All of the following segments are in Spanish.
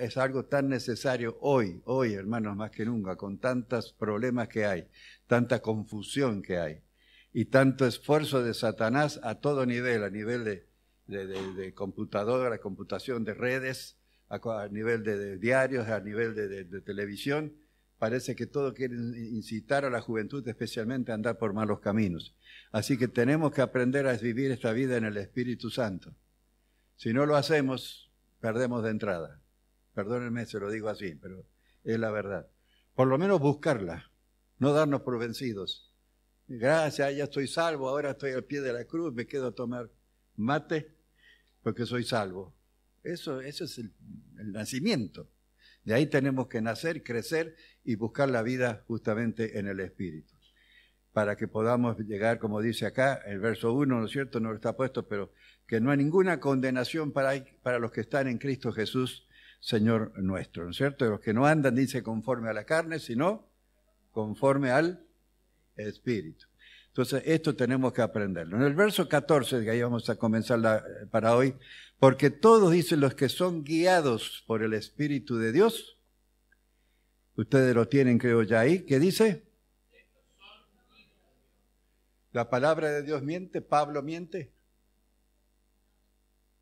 es algo tan necesario hoy, hermanos, más que nunca, con tantos problemas que hay, tanta confusión que hay y tanto esfuerzo de Satanás a todo nivel, a nivel de computadora, computación de redes, a nivel de diarios, a nivel de televisión. Parece que todo quiere incitar a la juventud, especialmente a andar por malos caminos. Así que tenemos que aprender a vivir esta vida en el Espíritu Santo. Si no lo hacemos, perdemos de entrada. Perdónenme, se lo digo así, pero es la verdad. Por lo menos buscarla, no darnos por vencidos. Gracias, ya estoy salvo, ahora estoy al pie de la cruz, me quedo a tomar mate porque soy salvo. Eso es el nacimiento. De ahí tenemos que nacer, crecer y buscar la vida justamente en el Espíritu. Para que podamos llegar, como dice acá, el verso 1, ¿no es cierto? No lo está puesto, pero que no hay ninguna condenación para los que están en Cristo Jesús, Señor nuestro, ¿no es cierto? Los que no andan, dice, conforme a la carne, sino conforme al Espíritu. Entonces, esto tenemos que aprenderlo. En el verso 14, que ahí vamos a comenzar para hoy, porque todos, dicen, los que son guiados por el Espíritu de Dios, ustedes lo tienen, creo ya ahí, ¿qué dice? ¿La palabra de Dios miente? ¿Pablo miente?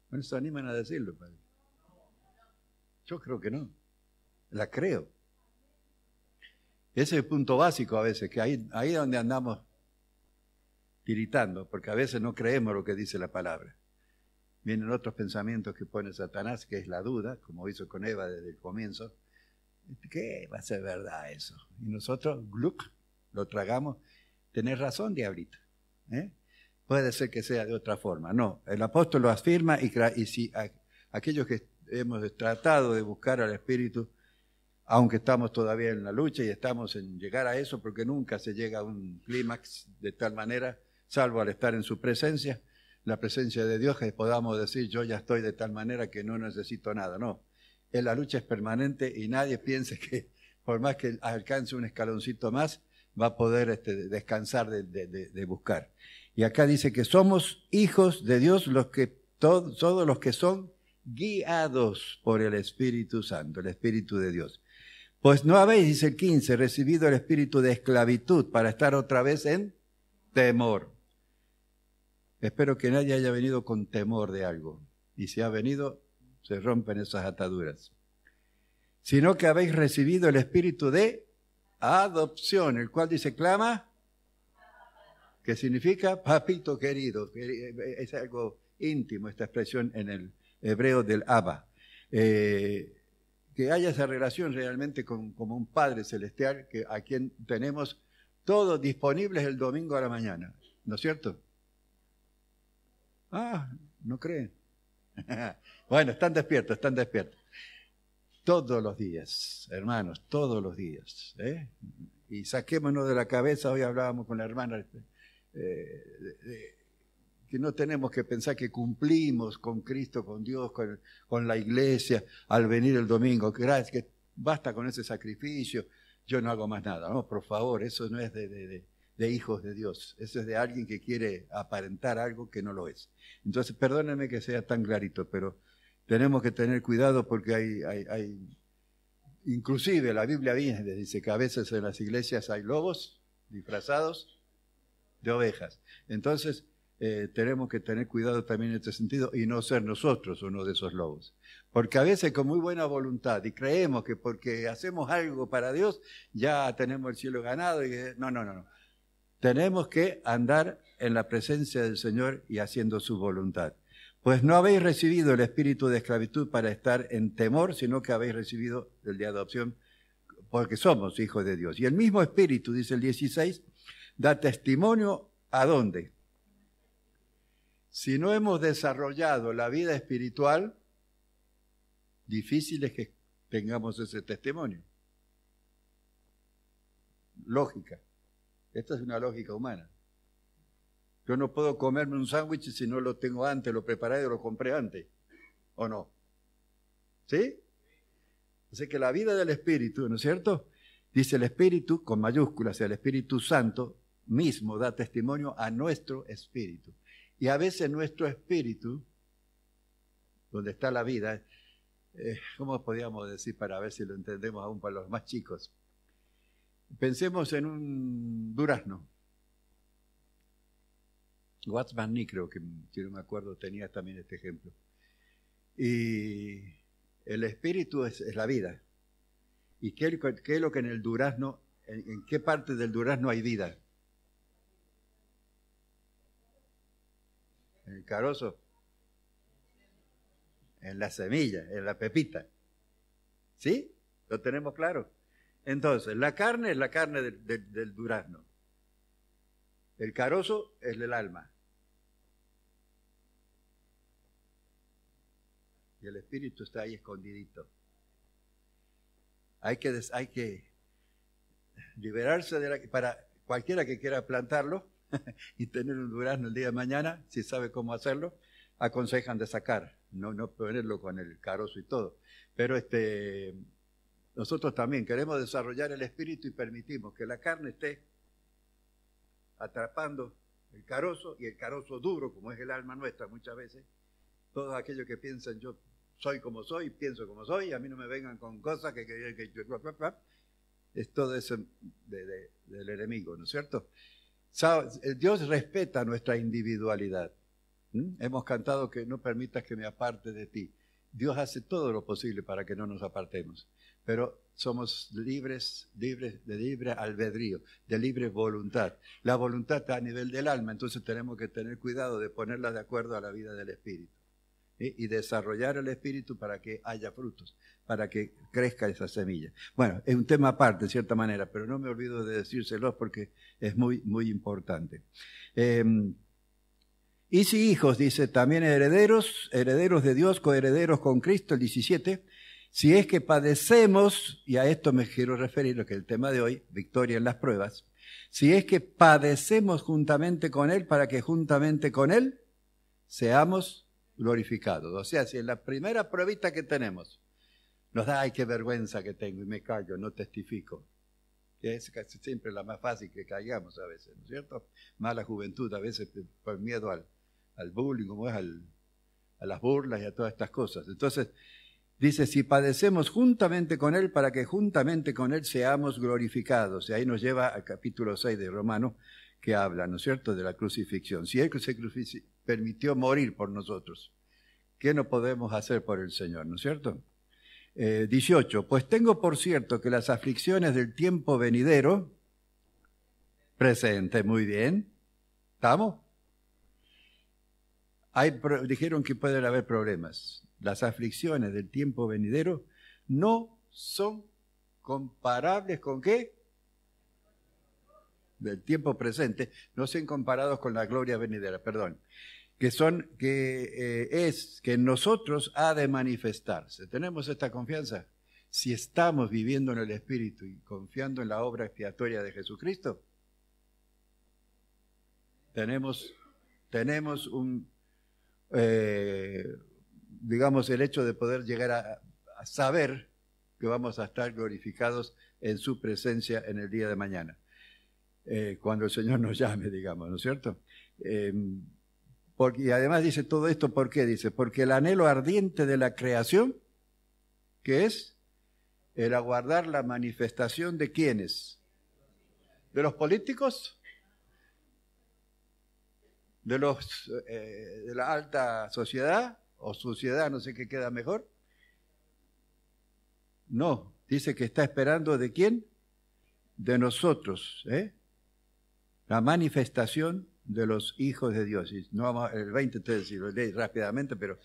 Bueno, se animan a decirlo, padre. Yo creo que no. La creo. Ese es el punto básico a veces, que ahí es donde andamos tiritando, porque a veces no creemos lo que dice la palabra. Vienen otros pensamientos que pone Satanás, que es la duda, como hizo con Eva desde el comienzo. ¿Qué va a ser verdad eso? Y nosotros, gluc, lo tragamos. Tenés razón, diablito. Puede ser que sea de otra forma. No, el apóstol lo afirma y si aquellos que hemos tratado de buscar al Espíritu, aunque estamos todavía en la lucha y estamos en llegar a eso, porque nunca se llega a un clímax de tal manera, salvo al estar en su presencia, la presencia de Dios, que podamos decir, yo ya estoy de tal manera que no necesito nada. No, la lucha es permanente y nadie piense que por más que alcance un escaloncito más, va a poder descansar de buscar. Y acá dice que somos hijos de Dios, todos los que son guiados por el Espíritu Santo, el Espíritu de Dios. Pues no habéis, dice el 15, recibido el espíritu de esclavitud para estar otra vez en temor. Espero que nadie haya venido con temor de algo. Y si ha venido, se rompen esas ataduras. Sino que habéis recibido el espíritu de adopción, el cual dice, clama, que significa papito querido. Es algo íntimo esta expresión en el hebreo del Abba. Que haya esa relación realmente como un Padre Celestial, a quien tenemos todos disponibles el domingo a la mañana, ¿no es cierto? Ah, ¿no creen? Bueno, están despiertos. Todos los días, hermanos, todos los días. Y saquémonos de la cabeza, hoy hablábamos con la hermana, que no tenemos que pensar que cumplimos con Cristo, con Dios, con la iglesia, al venir el domingo, que basta con ese sacrificio, yo no hago más nada. No, por favor, eso no es de hijos de Dios, eso es de alguien que quiere aparentar algo que no lo es. Entonces, perdónenme que sea tan clarito, pero tenemos que tener cuidado porque hay inclusive la Biblia dice que a veces en las iglesias hay lobos disfrazados de ovejas. Entonces, tenemos que tener cuidado también en este sentido y no ser nosotros uno de esos lobos. Porque a veces con muy buena voluntad y creemos que porque hacemos algo para Dios ya tenemos el cielo ganado. No. Tenemos que andar en la presencia del Señor y haciendo su voluntad. Pues no habéis recibido el espíritu de esclavitud para estar en temor, sino que habéis recibido el de adopción porque somos hijos de Dios. Y el mismo espíritu, dice el 16, da testimonio ¿a dónde? Si no hemos desarrollado la vida espiritual, difícil es que tengamos ese testimonio. Lógica. Esta es una lógica humana. Yo no puedo comerme un sándwich si no lo tengo antes, lo preparé o lo compré antes. ¿O no? ¿Sí? Así que la vida del Espíritu, ¿no es cierto? Dice el Espíritu, con mayúsculas, el Espíritu Santo mismo da testimonio a nuestro espíritu. Y a veces nuestro espíritu, donde está la vida, ¿cómo podríamos decir para ver si lo entendemos aún para los más chicos? Pensemos en un durazno. Wattsman Nee, creo que, si no me acuerdo, tenía también este ejemplo. Y el espíritu es la vida. ¿Y qué es lo que en el durazno, en qué parte del durazno hay vida? ¿En el carozo? En la semilla, en la pepita. ¿Sí? ¿Lo tenemos claro? Entonces, la carne es la carne del durazno. El carozo es el alma. Y el espíritu está ahí escondidito. Hay que liberarse para cualquiera que quiera plantarlo y tener un durazno el día de mañana, si sabe cómo hacerlo, aconsejan de sacar, no ponerlo con el carozo y todo. Pero nosotros también queremos desarrollar el espíritu y permitimos que la carne esté atrapando el carozo, y el carozo duro, como es el alma nuestra muchas veces. Todos aquellos que piensan, yo soy como soy, pienso como soy, a mí no me vengan con cosas que es todo eso del enemigo, ¿no es cierto? Dios respeta nuestra individualidad. Hemos cantado que no permitas que me aparte de ti. Dios hace todo lo posible para que no nos apartemos, pero somos libres de libre albedrío, de libre voluntad. La voluntad está a nivel del alma, entonces tenemos que tener cuidado de ponerla de acuerdo a la vida del espíritu, ¿sí? Y desarrollar el espíritu para que haya frutos, para que crezca esa semilla. Bueno, es un tema aparte, de cierta manera, pero no me olvido de decírselos porque es muy, muy importante. Y si hijos, dice, también herederos de Dios, coherederos con Cristo, el 17, si es que padecemos, y a esto me quiero referir, lo que es el tema de hoy, victoria en las pruebas, si es que padecemos juntamente con Él, para que juntamente con Él seamos glorificados. O sea, si en la primera pruebita que tenemos nos da, ay, qué vergüenza que tengo, y me callo, no testifico, que es casi siempre la más fácil que caigamos a veces, ¿no es cierto? Más la juventud a veces por miedo al bullying, como es a las burlas y a todas estas cosas. Entonces, dice, si padecemos juntamente con Él, para que juntamente con Él seamos glorificados. Y ahí nos lleva al capítulo 6 de Romanos, que habla, ¿no es cierto?, de la crucifixión. Si Él se permitió morir por nosotros, ¿qué no podemos hacer por el Señor?, ¿no es cierto? 18, pues tengo por cierto que las aflicciones del tiempo venidero, presente, muy bien, ¿estamos? Dijeron que pueden haber problemas. Las aflicciones del tiempo venidero no son comparables con ¿qué? Del tiempo presente, no son comparados con la gloria venidera, perdón. Que en nosotros ha de manifestarse. ¿Tenemos esta confianza? Si estamos viviendo en el Espíritu y confiando en la obra expiatoria de Jesucristo, tenemos digamos, el hecho de poder llegar a saber que vamos a estar glorificados en su presencia en el día de mañana, cuando el Señor nos llame, digamos, ¿no es cierto? Y además dice todo esto, ¿por qué? Dice, porque el anhelo ardiente de la creación, que es el aguardar la manifestación de ¿quiénes? ¿De los políticos? ¿De la alta sociedad o sociedad, no sé qué queda mejor? No, dice que está esperando ¿de quién? De nosotros, la manifestación de los hijos de Dios. Y no vamos el 20, si lo leí rápidamente, pero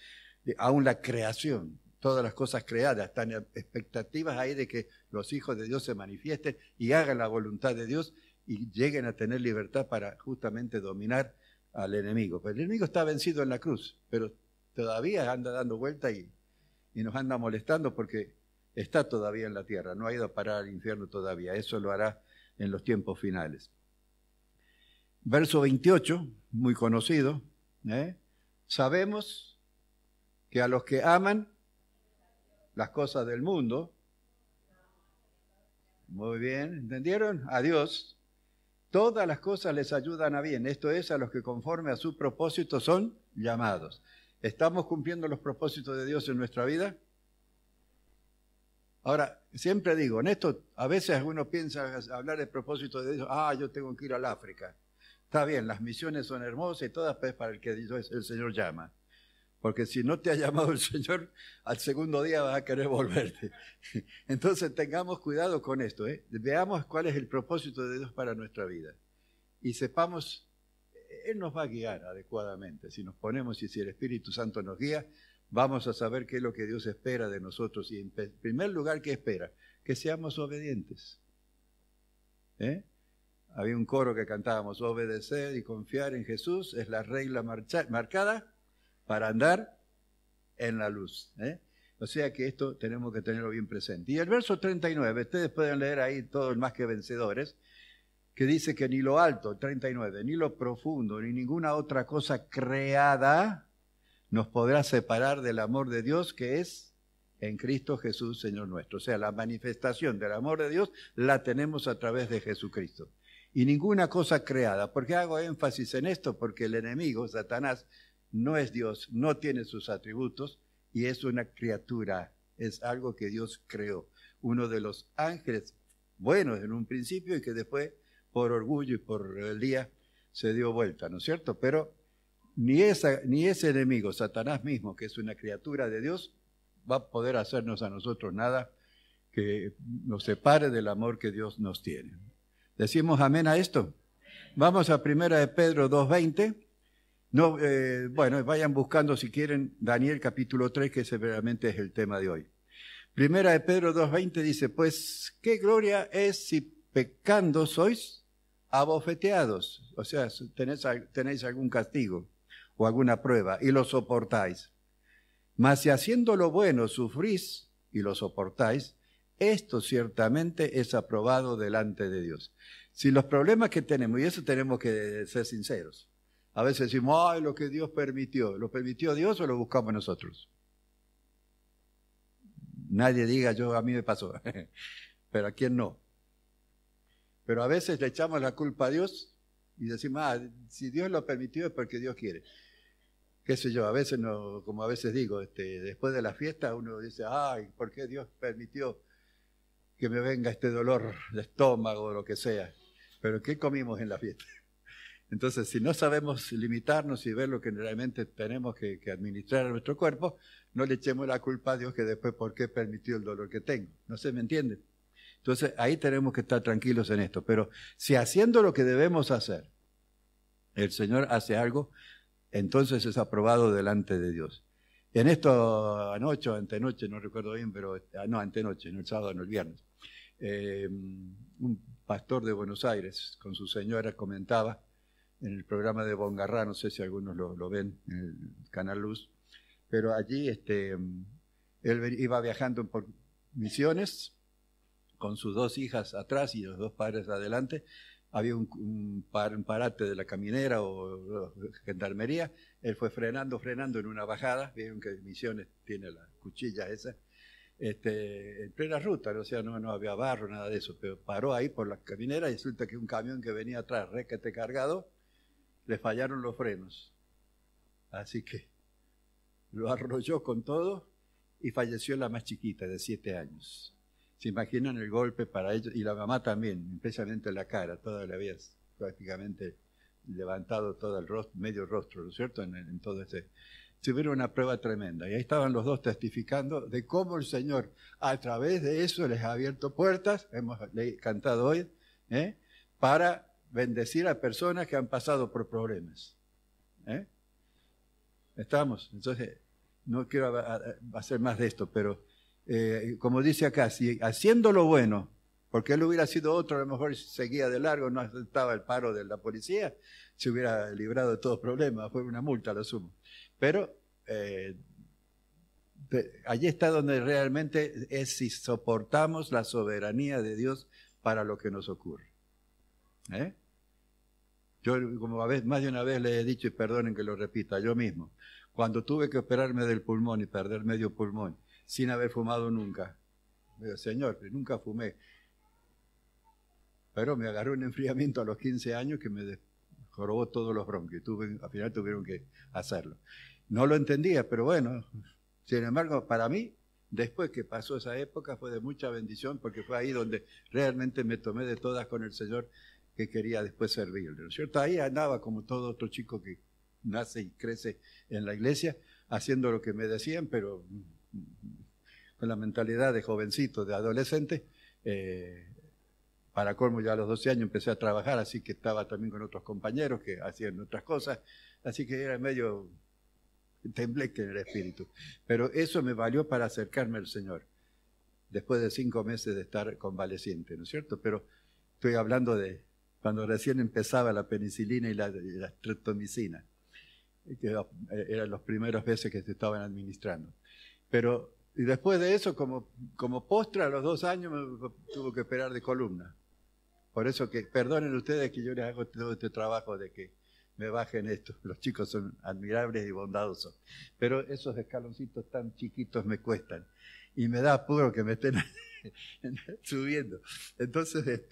aún la creación, todas las cosas creadas, están expectativas ahí de que los hijos de Dios se manifiesten y hagan la voluntad de Dios y lleguen a tener libertad para justamente dominar al enemigo. Pues el enemigo está vencido en la cruz, pero todavía anda dando vuelta y nos anda molestando porque está todavía en la tierra, no ha ido a parar al infierno todavía, eso lo hará en los tiempos finales. Verso 28, muy conocido, sabemos que a los que aman las cosas del mundo, muy bien, ¿entendieron? A Dios, todas las cosas les ayudan a bien, esto es, a los que conforme a su propósito son llamados. ¿Estamos cumpliendo los propósitos de Dios en nuestra vida? Ahora, siempre digo, en esto a veces uno piensa hablar de propósito de Dios, yo tengo que ir al África. Está bien, las misiones son hermosas y todas pues, para el que el Señor llama. Porque si no te ha llamado el Señor, al segundo día vas a querer volverte. Entonces tengamos cuidado con esto, ¿eh? Veamos cuál es el propósito de Dios para nuestra vida. Y sepamos, Él nos va a guiar adecuadamente. Si nos ponemos y si el Espíritu Santo nos guía, vamos a saber qué es lo que Dios espera de nosotros. Y en primer lugar, ¿qué espera? Que seamos obedientes. Había un coro que cantábamos, obedecer y confiar en Jesús es la regla marcada para andar en la luz. O sea que esto tenemos que tenerlo bien presente. Y el verso 39, ustedes pueden leer ahí todo el más que vencedores, que dice que ni lo alto, 39, ni lo profundo, ni ninguna otra cosa creada nos podrá separar del amor de Dios que es en Cristo Jesús, Señor nuestro. O sea, la manifestación del amor de Dios la tenemos a través de Jesucristo. Y ninguna cosa creada. ¿Por qué hago énfasis en esto? Porque el enemigo, Satanás, no es Dios, no tiene sus atributos y es una criatura, es algo que Dios creó. Uno de los ángeles buenos en un principio y que después, por orgullo y por rebeldía, se dio vuelta, ¿no es cierto? Pero ni ese enemigo, Satanás mismo, que es una criatura de Dios, va a poder hacernos a nosotros nada que nos separe del amor que Dios nos tiene. ¿Decimos amén a esto? Vamos a 1 de Pedro 2:20. No, vayan buscando si quieren Daniel capítulo 3, que ese realmente es el tema de hoy. 1 de Pedro 2:20 dice, pues, ¿qué gloria es si pecando sois abofeteados? O sea, tenéis algún castigo o alguna prueba y lo soportáis. Mas si haciendo lo bueno sufrís y lo soportáis, esto ciertamente es aprobado delante de Dios. Si los problemas que tenemos, y eso tenemos que ser sinceros, a veces decimos, ay, lo que Dios permitió, ¿lo permitió Dios o lo buscamos nosotros? Nadie diga, a mí me pasó, pero ¿a quién no? Pero a veces le echamos la culpa a Dios y decimos, si Dios lo permitió es porque Dios quiere. Qué sé yo, a veces, no, como a veces digo, después de la fiesta uno dice, ay, ¿por qué Dios permitió que me venga este dolor de estómago o lo que sea? Pero ¿qué comimos en la fiesta? Entonces, si no sabemos limitarnos y ver lo que realmente tenemos que administrar a nuestro cuerpo, no le echemos la culpa a Dios que después por qué permitió el dolor que tengo. ¿No se me entiende? Entonces, ahí tenemos que estar tranquilos en esto. Pero si haciendo lo que debemos hacer, el Señor hace algo, entonces es aprobado delante de Dios. En esto, anoche o antenoche, no recuerdo bien, pero no, antenoche, no el sábado, no el viernes, un pastor de Buenos Aires con su señora comentaba en el programa de Bongarrá, no sé si algunos lo ven en el Canal Luz, pero allí él iba viajando por misiones con sus dos hijas atrás y los dos padres adelante. Había un parate de la caminera o gendarmería, él fue frenando en una bajada, vieron que Misiones tiene la cuchilla esa, en plena ruta, o sea, no había barro, nada de eso, pero paró ahí por la caminera y resulta que un camión que venía atrás, requete cargado, le fallaron los frenos. Así que lo arrolló con todo y falleció la más chiquita, de 7 años. ¿Se imaginan el golpe para ellos? Y la mamá también, especialmente la cara, toda le había prácticamente levantado todo el rostro, medio rostro, ¿no es cierto? En todo este. Tuvieron una prueba tremenda. Y ahí estaban los dos testificando de cómo el Señor, a través de eso, les ha abierto puertas, hemos cantado hoy, para bendecir a personas que han pasado por problemas. ¿Estamos? Entonces, no quiero hacer más de esto, pero como dice acá, si haciendo lo bueno, porque él hubiera sido otro, a lo mejor seguía de largo, no aceptaba el paro de la policía, se hubiera librado de todo problema, fue una multa a lo sumo. Pero allí está donde realmente es si soportamos la soberanía de Dios para lo que nos ocurre. Yo, como más de una vez le he dicho, y perdonen que lo repita, yo mismo, cuando tuve que operarme del pulmón y perder medio pulmón, sin haber fumado nunca, me digo, Señor, nunca fumé, pero me agarró un enfriamiento a los 15 años que me jorobó todos los bronquios, al final tuvieron que hacerlo. No lo entendía, pero bueno, sin embargo, para mí Después que pasó esa época fue de mucha bendición porque fue ahí donde realmente me tomé de todas con el Señor que quería después servirle, ¿no es cierto? Ahí andaba como todo otro chico que nace y crece en la iglesia, haciendo lo que me decían, pero con la mentalidad de jovencito, de adolescente. Para colmo, ya a los 12 años empecé a trabajar, así que estaba también con otros compañeros que hacían otras cosas, así que era medio tembleque en el espíritu. Pero eso me valió para acercarme al Señor, después de 5 meses de estar convaleciente, ¿no es cierto? Pero estoy hablando de cuando recién empezaba la penicilina y la streptomicina, que eran los primeros veces que se estaban administrando. Pero y después de eso, como postre, a los 2 años me tuvo que operar de columna. Por eso que, perdonen ustedes que yo les hago todo este trabajo de que me bajen esto. Los chicos son admirables y bondadosos. Pero esos escaloncitos tan chiquitos me cuestan. Y me da apuro que me estén subiendo. Entonces,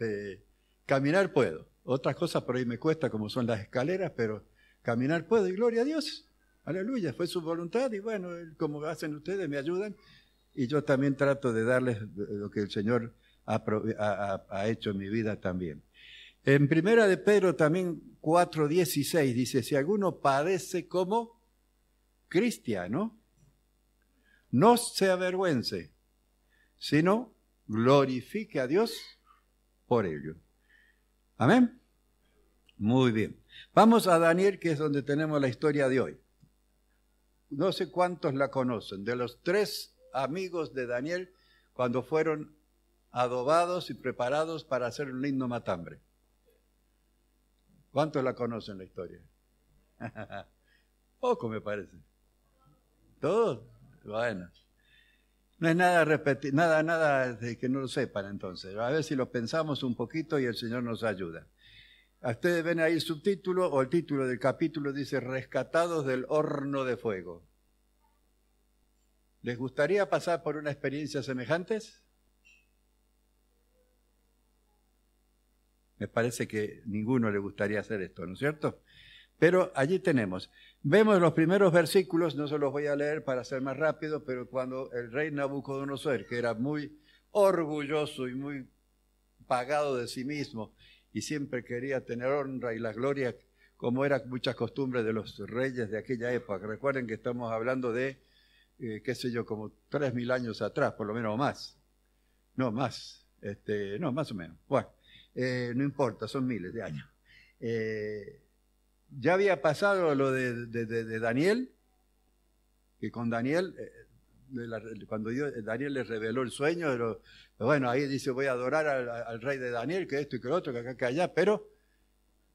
caminar puedo. Otras cosas por ahí me cuesta, como son las escaleras, pero caminar puedo. Y gloria a Dios. Aleluya, fue su voluntad. Y bueno, como hacen ustedes, me ayudan. Y yo también trato de darles lo que el Señor ha hecho en mi vida también. En Primera de Pedro también 4:16 dice, si alguno padece como cristiano, no se avergüence, sino glorifique a Dios por ello. Amén. Muy bien. Vamos a Daniel, que es donde tenemos la historia de hoy. No sé cuántos la conocen. De los 3 amigos de Daniel, cuando fueron adobados y preparados para hacer un lindo matambre. ¿Cuántos la conocen la historia? Poco me parece. ¿Todos? Bueno. No es nada repetir, nada de que no lo sepan entonces. A ver si lo pensamos un poquito y el Señor nos ayuda. Ustedes ven ahí el subtítulo o el título del capítulo, dice rescatados del horno de fuego. ¿Les gustaría pasar por una experiencia semejantes? Me parece que ninguno le gustaría hacer esto, ¿no es cierto? Pero allí vemos los primeros versículos, no se los voy a leer para ser más rápido, pero cuando el rey Nabucodonosor, que era muy orgulloso y muy pagado de sí mismo, y siempre quería tener honra y la gloria, como era muchas costumbres de los reyes de aquella época. Recuerden que estamos hablando de, qué sé yo, como 3.000 años atrás, por lo menos, o más. No, más. No, más o menos. Bueno. No importa, son miles de años. Ya había pasado lo de Daniel, que con Daniel, cuando Daniel le reveló el sueño, bueno, ahí dice, voy a adorar al rey de Daniel, que esto y que lo otro, que acá, que allá, pero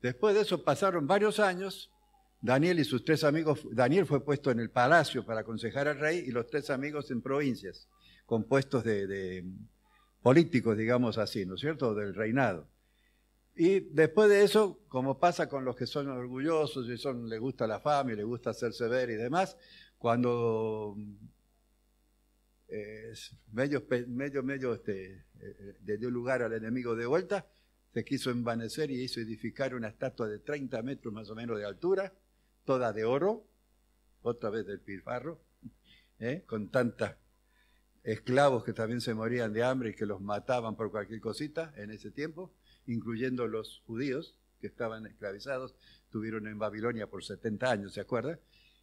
después de eso pasaron varios años, Daniel y sus 3 amigos, Daniel fue puesto en el palacio para aconsejar al rey y los 3 amigos en provincias, con puestos de políticos, digamos así, ¿no es cierto?, del reinado. Y después de eso, como pasa con los que son orgullosos y les gusta la fama y les gusta hacerse ver y demás, cuando medio le dio lugar al enemigo de vuelta, se quiso envanecer y hizo edificar una estatua de 30 metros más o menos de altura, toda de oro, otra vez del pilfarro, con tantos esclavos que también se morían de hambre y que los mataban por cualquier cosita en ese tiempo, incluyendo los judíos que estaban esclavizados, estuvieron en Babilonia por 70 años, ¿se acuerdan?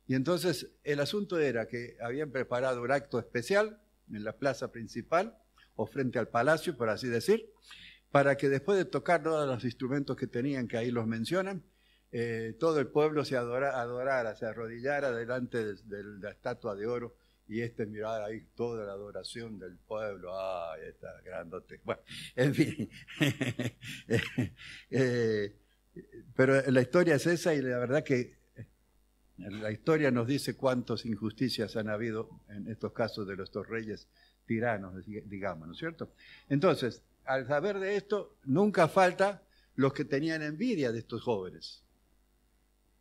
Y entonces el asunto era que habían preparado un acto especial en la plaza principal, o frente al palacio, por así decir, para que después de tocar todos los instrumentos que tenían, que ahí los mencionan, todo el pueblo se adorara, se arrodillara delante de la estatua de oro, y miraba ahí toda la adoración del pueblo. ¡Ay, está grandote! Bueno, en fin. Pero la historia es esa y la verdad que la historia nos dice cuántas injusticias han habido en estos casos de estos reyes tiranos, digamos, ¿no es cierto? Entonces, al saber de esto, nunca falta los que tenían envidia de estos jóvenes.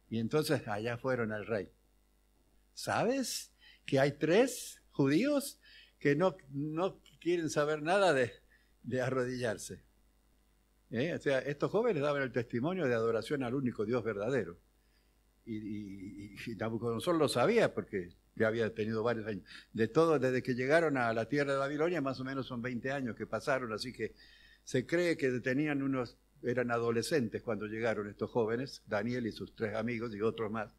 Y entonces allá fueron al rey. ¿Sabes que hay 3 judíos que no quieren saber nada de arrodillarse? O sea, estos jóvenes daban el testimonio de adoración al único Dios verdadero. y Nabucodonosor lo sabía porque ya había tenido varios años. De todo, desde que llegaron a la tierra de Babilonia, más o menos son 20 años que pasaron, así que se cree que eran adolescentes cuando llegaron estos jóvenes, Daniel y sus 3 amigos y otros más,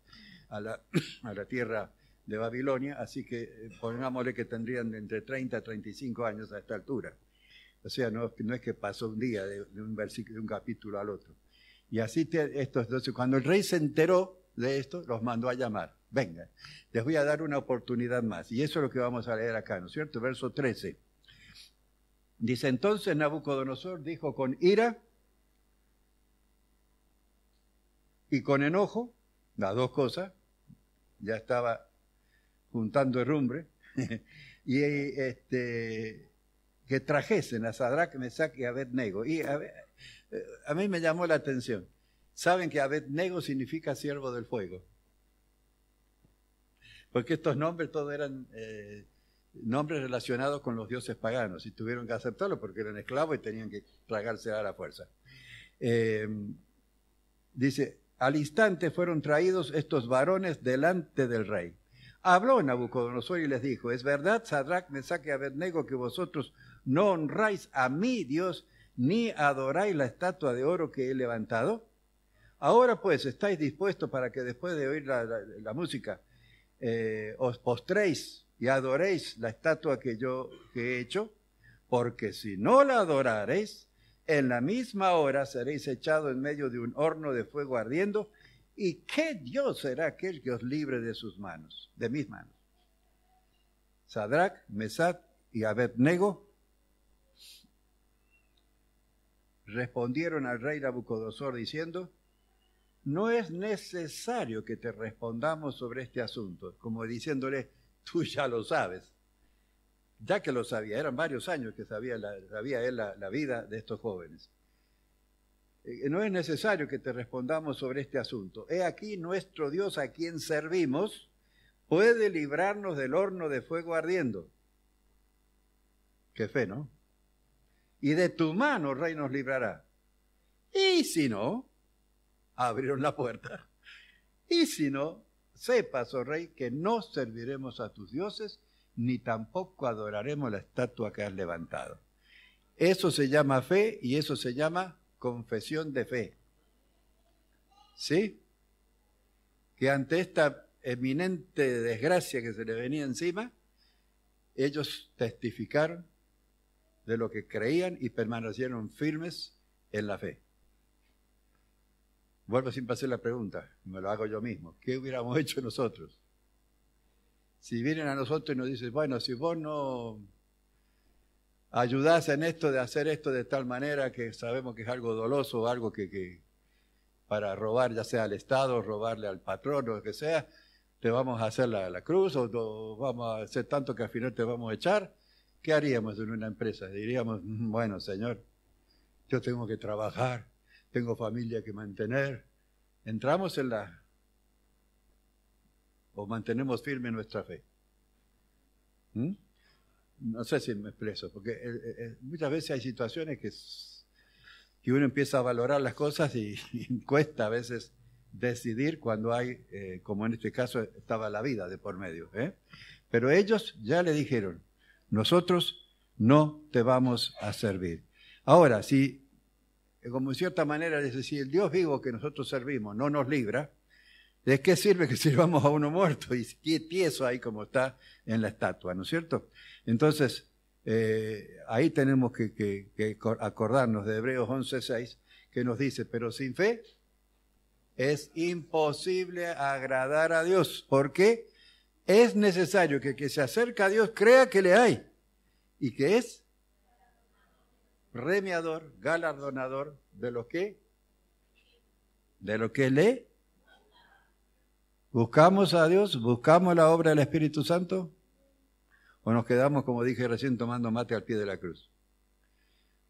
a la tierra de Babilonia, así que pongámosle que tendrían entre 30 a 35 años a esta altura. O sea, no es que pasó un día de un versículo, de un capítulo al otro. Y así entonces, cuando el rey se enteró de esto, los mandó a llamar. Venga, les voy a dar una oportunidad más. Y eso es lo que vamos a leer acá, ¿no es cierto? Verso 13. Dice, entonces Nabucodonosor dijo con ira y con enojo, las 2 cosas, ya estaba juntando herrumbre, y que trajesen a Sadrac, Mesach y Abednego. Y a mí me llamó la atención. Saben que Abednego significa siervo del fuego. Porque estos nombres todos eran nombres relacionados con los dioses paganos y tuvieron que aceptarlo porque eran esclavos y tenían que tragarse a la fuerza. Dice, al instante fueron traídos estos varones delante del rey. Habló Nabucodonosor y les dijo, ¿es verdad, Sadrac, Mesach y Abednego, que vosotros no honráis a mi Dios ni adoráis la estatua de oro que he levantado? Ahora pues, ¿estáis dispuestos para que después de oír la música os postréis y adoréis la estatua que he hecho? Porque si no la adoraréis, en la misma hora seréis echados en medio de un horno de fuego ardiendo. ¿Y qué Dios será aquel que os libre de sus manos, de mis manos? Sadrac, Mesach y Abednego respondieron al rey Nabucodonosor diciendo, no es necesario que te respondamos sobre este asunto, como diciéndole, tú ya lo sabes. Ya que lo sabía, eran varios años que sabía él la vida de estos jóvenes. No es necesario que te respondamos sobre este asunto. He aquí nuestro Dios a quien servimos puede librarnos del horno de fuego ardiendo. Qué fe, ¿no? Y de tu mano, rey, nos librará. Y si no, abrieron la puerta. Y si no, sepas, oh rey, que no serviremos a tus dioses, ni tampoco adoraremos la estatua que has levantado. Eso se llama fe y eso se llama confesión de fe. ¿Sí? Que ante esta eminente desgracia que se le venía encima, ellos testificaron de lo que creían y permanecieron firmes en la fe. Vuelvo sin hacer la pregunta, me lo hago yo mismo. ¿Qué hubiéramos hecho nosotros? Si vienen a nosotros y nos dicen, bueno, si vos no ayudás en esto de hacer esto de tal manera que sabemos que es algo doloso o algo que para robar ya sea al Estado, robarle al patrón o lo que sea, te vamos a hacer la cruz o vamos a hacer tanto que al final te vamos a echar. ¿Qué haríamos en una empresa? Diríamos, bueno, señor, yo tengo que trabajar, tengo familia que mantener. Entramos o mantenemos firme nuestra fe. No sé si me expreso, porque muchas veces hay situaciones que uno empieza a valorar las cosas y cuesta a veces decidir cuando hay, como en este caso estaba la vida de por medio. Pero ellos ya le dijeron, nosotros no te vamos a servir. Ahora, si, como en cierta manera, es decir, el Dios vivo que nosotros servimos no nos libra, ¿de qué sirve que sirvamos a uno muerto y tieso ahí como está en la estatua, ¿no es cierto? Entonces, ahí tenemos que acordarnos de Hebreos 11:6, que nos dice, pero sin fe es imposible agradar a Dios. ¿Por qué? Es necesario que el que se acerca a Dios crea que le hay y que es premiador, galardonador de lo que le buscamos a Dios, buscamos la obra del Espíritu Santo o nos quedamos, como dije recién, tomando mate al pie de la cruz.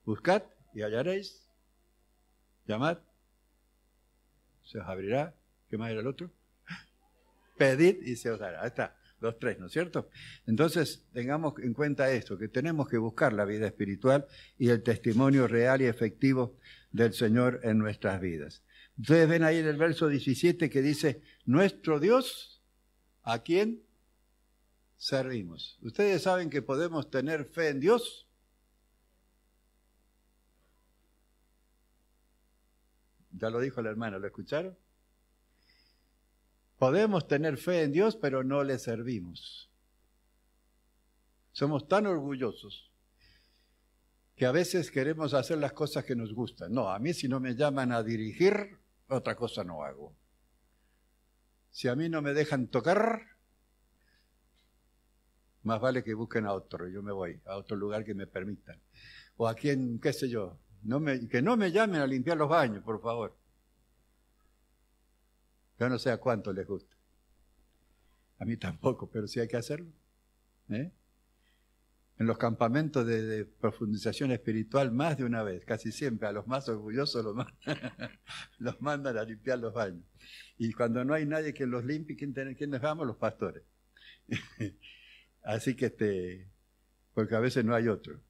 Buscad y hallaréis, llamad, se os abrirá. ¿Qué más era el otro? Pedid y se os dará. Ahí está, los 3, ¿no es cierto? Entonces, tengamos en cuenta esto, que tenemos que buscar la vida espiritual y el testimonio real y efectivo del Señor en nuestras vidas. Ustedes ven ahí en el verso 17 que dice, nuestro Dios, ¿a quién servimos? ¿Ustedes saben que podemos tener fe en Dios? Ya lo dijo la hermana, ¿lo escucharon? Podemos tener fe en Dios, pero no le servimos. Somos tan orgullosos que a veces queremos hacer las cosas que nos gustan. No, a mí si no me llaman a dirigir, otra cosa no hago. Si a mí no me dejan tocar, más vale que busquen a otro, yo me voy a otro lugar que me permitan. O a quien, qué sé yo, que no me llamen a limpiar los baños, por favor. Yo no sé a cuánto les gusta. A mí tampoco, pero sí hay que hacerlo. En los campamentos de profundización espiritual, más de una vez, casi siempre, a los más orgullosos los mandan a limpiar los baños. Y cuando no hay nadie que los limpie, ¿quiénes vamos? Los pastores. Así que, porque a veces no hay otro.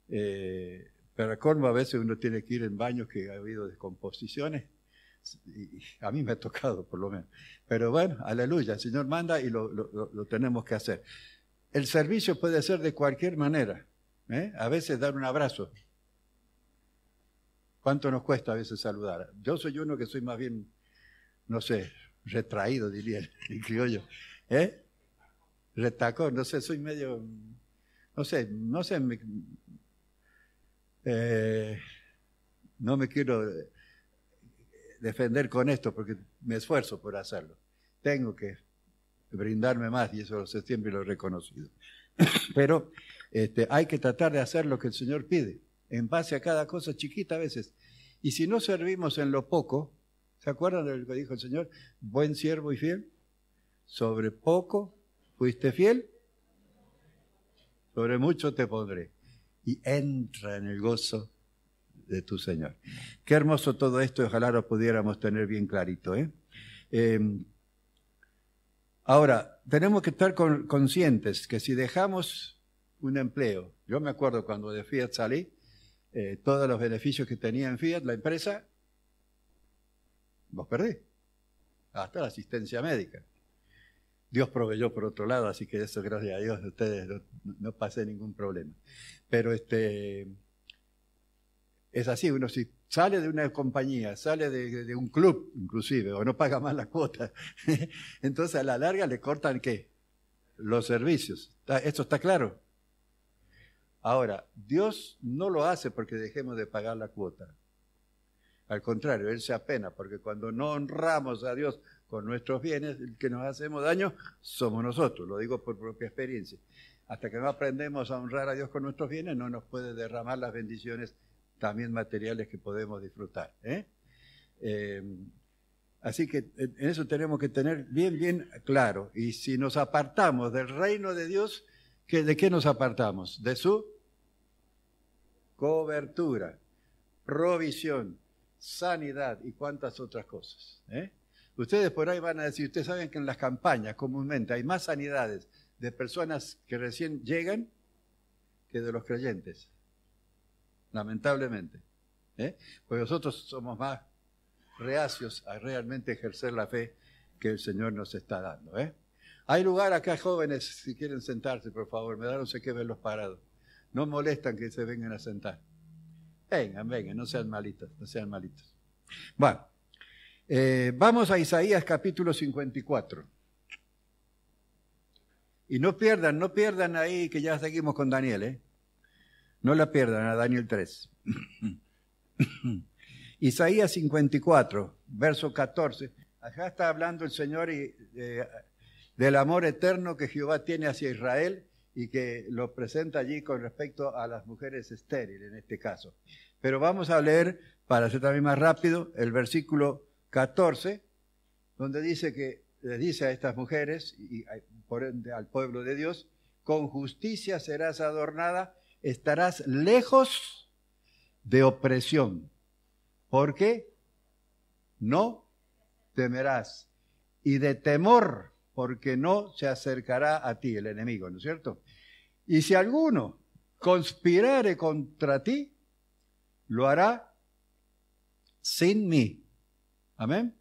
Pero colmo, a veces uno tiene que ir en baños que ha habido descomposiciones. Y a mí me ha tocado, por lo menos. Pero bueno, aleluya, el Señor manda y lo tenemos que hacer. El servicio puede ser de cualquier manera. A veces dar un abrazo. ¿Cuánto nos cuesta a veces saludar? Yo soy uno que soy más bien, no sé, retraído, diría el criollo. Retacón, no sé, soy medio, no sé, no me quiero defender con esto porque me esfuerzo por hacerlo. Tengo que brindarme más y eso siempre lo he reconocido. Pero hay que tratar de hacer lo que el Señor pide, en base a cada cosa chiquita a veces. Y si no servimos en lo poco, ¿se acuerdan de lo que dijo el Señor? Buen siervo y fiel, sobre poco fuiste fiel, sobre mucho te pondré. Y entra en el gozo de tu Señor. Qué hermoso todo esto, y ojalá lo pudiéramos tener bien clarito. Ahora, tenemos que estar conscientes que si dejamos un empleo, yo me acuerdo cuando de Fiat salí, todos los beneficios que tenía en Fiat, la empresa, los perdí, hasta la asistencia médica. Dios proveyó por otro lado, así que eso, gracias a Dios, de ustedes no pasé ningún problema. Pero es así, uno si sale de una compañía, sale de un club inclusive, o no paga más la cuota, entonces a la larga le cortan ¿qué? Los servicios. ¿Esto está claro? Ahora, Dios no lo hace porque dejemos de pagar la cuota. Al contrario, Él se apena porque cuando no honramos a Dios con nuestros bienes, el que nos hacemos daño somos nosotros, lo digo por propia experiencia. Hasta que no aprendemos a honrar a Dios con nuestros bienes, no nos puede derramar las bendiciones también materiales que podemos disfrutar. Así que en eso tenemos que tener bien claro. Y si nos apartamos del reino de Dios, ¿de qué nos apartamos? De su cobertura, provisión, sanidad y cuántas otras cosas. Ustedes por ahí van a decir, ustedes saben que en las campañas comúnmente hay más sanidades de personas que recién llegan que de los creyentes. Lamentablemente. Pues nosotros somos más reacios a realmente ejercer la fe que el Señor nos está dando. Hay lugar acá, jóvenes, si quieren sentarse, por favor, me da no sé qué verlos parados. No molestan que se vengan a sentar. Vengan, no sean malitos, no sean malitos. Bueno, vamos a Isaías capítulo 54. Y no pierdan ahí que ya seguimos con Daniel, No la pierdan a Daniel 3. Isaías 54, verso 14. Acá está hablando el Señor del amor eterno que Jehová tiene hacia Israel y que lo presenta allí con respecto a las mujeres estériles en este caso. Pero vamos a leer, para ser también más rápido, el versículo 14, donde dice que le dice a estas mujeres y por ende al pueblo de Dios, con justicia serás adornada, estarás lejos de opresión. ¿Por qué? No temerás. Y de temor, porque no se acercará a ti el enemigo, ¿no es cierto? Y si alguno conspirare contra ti, lo hará sin mí. Amén.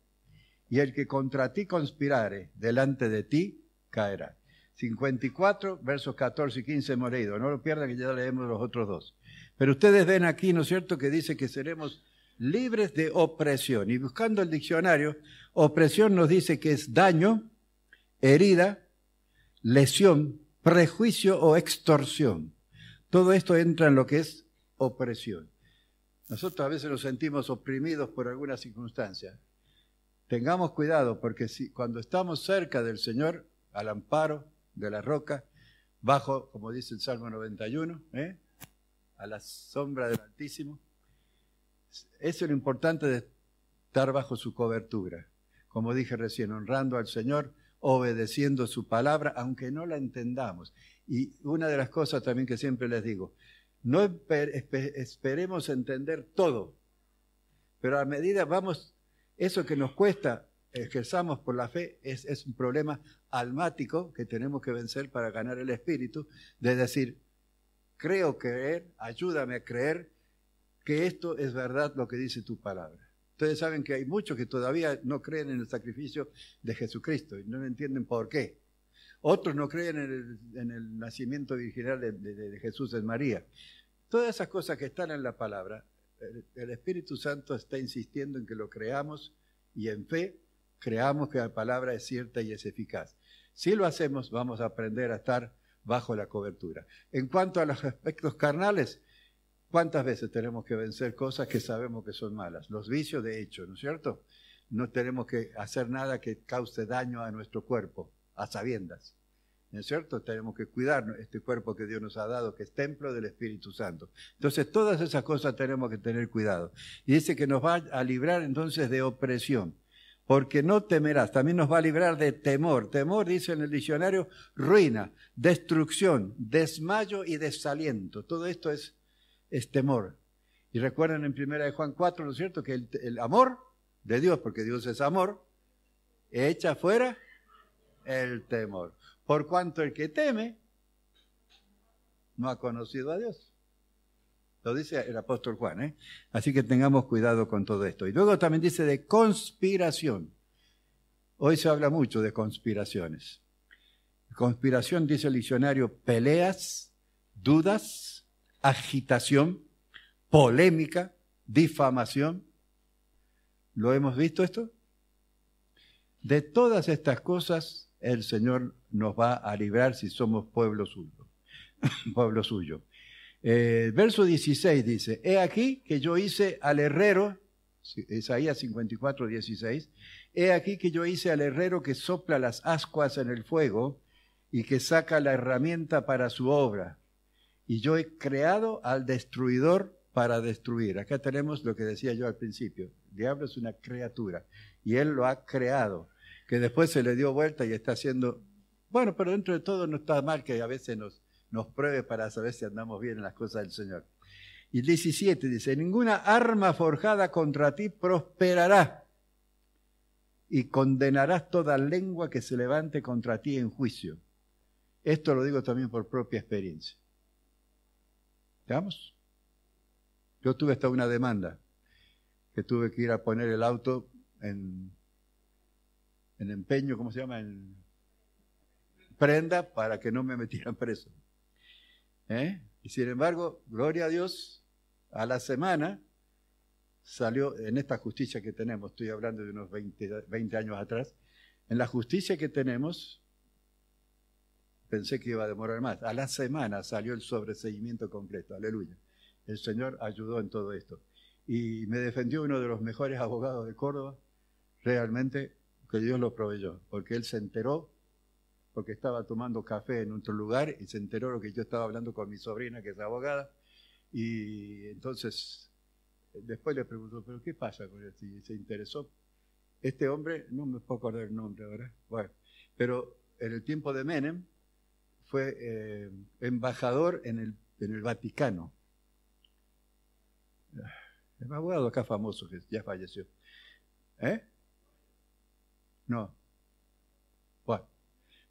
Y el que contra ti conspirare, delante de ti caerá. 54, versos 14 y 15 hemos leído. No lo pierdan, que ya leemos los otros dos. Pero ustedes ven aquí, ¿no es cierto?, que dice que seremos libres de opresión. Y buscando el diccionario, opresión nos dice que es daño, herida, lesión, prejuicio o extorsión. Todo esto entra en lo que es opresión. Nosotros a veces nos sentimos oprimidos por alguna circunstancia. Tengamos cuidado, porque cuando estamos cerca del Señor, al amparo de la roca, bajo, como dice el Salmo 91, a la sombra del Altísimo, eso es lo importante de estar bajo su cobertura. Como dije recién, honrando al Señor, obedeciendo su palabra, aunque no la entendamos. Y una de las cosas también que siempre les digo, no esperemos entender todo, pero a medida vamos, eso que nos cuesta, ejerzamos por la fe, es un problema almático que tenemos que vencer para ganar el espíritu, de decir, creo creer, ayúdame a creer que esto es verdad lo que dice tu palabra. Ustedes saben que hay muchos que todavía no creen en el sacrificio de Jesucristo y no entienden por qué. Otros no creen en el nacimiento virginal de Jesús en María. Todas esas cosas que están en la palabra, el Espíritu Santo está insistiendo en que lo creamos y en fe creamos que la palabra es cierta y es eficaz. Si lo hacemos, vamos a aprender a estar bajo la cobertura. En cuanto a los aspectos carnales, ¿cuántas veces tenemos que vencer cosas que sabemos que son malas? Los vicios de hecho, ¿no es cierto? No tenemos que hacer nada que cause daño a nuestro cuerpo, a sabiendas. ¿No es cierto? Tenemos que cuidar este cuerpo que Dios nos ha dado, que es templo del Espíritu Santo. Entonces, todas esas cosas tenemos que tener cuidado. Y dice que nos va a librar entonces de opresión, porque no temerás. También nos va a librar de temor. Temor, dice en el diccionario, ruina, destrucción, desmayo y desaliento. Todo esto es temor. Y recuerden en 1 Juan 4, ¿no es cierto?, que el amor de Dios, porque Dios es amor, echa fuera el temor. Por cuanto el que teme no ha conocido a Dios. Lo dice el apóstol Juan, Así que tengamos cuidado con todo esto. Y luego también dice de conspiración. Hoy se habla mucho de conspiraciones. Conspiración, dice el diccionario, peleas, dudas, agitación, polémica, difamación. ¿Lo hemos visto esto? De todas estas cosas el Señor nos va a librar si somos pueblo suyo. Pueblo suyo. Verso 16 dice, he aquí que yo hice al herrero, Isaías 54, 16, he aquí que yo hice al herrero que sopla las ascuas en el fuego y que saca la herramienta para su obra. Y yo he creado al destruidor para destruir. Acá tenemos lo que decía yo al principio. El diablo es una criatura y él lo ha creado, que después se le dio vuelta y está haciendo, bueno, pero dentro de todo no está mal que a veces nos pruebe para saber si andamos bien en las cosas del Señor. Y el 17 dice, ninguna arma forjada contra ti prosperará y condenarás toda lengua que se levante contra ti en juicio. Esto lo digo también por propia experiencia. ¿Veamos? Yo tuve hasta una demanda, que tuve que ir a poner el auto en empeño, ¿cómo se llama? En prenda para que no me metieran preso. Y sin embargo, gloria a Dios, a la semana salió, en esta justicia que tenemos, estoy hablando de unos 20 años atrás, en la justicia que tenemos, pensé que iba a demorar más, a la semana salió el sobreseimiento completo, aleluya. El Señor ayudó en todo esto. Y me defendió uno de los mejores abogados de Córdoba, realmente que Dios lo proveyó, porque él se enteró, porque estaba tomando café en otro lugar y se enteró lo que yo estaba hablando con mi sobrina, que es abogada, y entonces después le preguntó, ¿pero qué pasa con él? Si se interesó. Este hombre, no me puedo acordar el nombre ahora, bueno, pero en el tiempo de Menem fue embajador en el Vaticano. El abogado acá famoso que ya falleció. No. Bueno,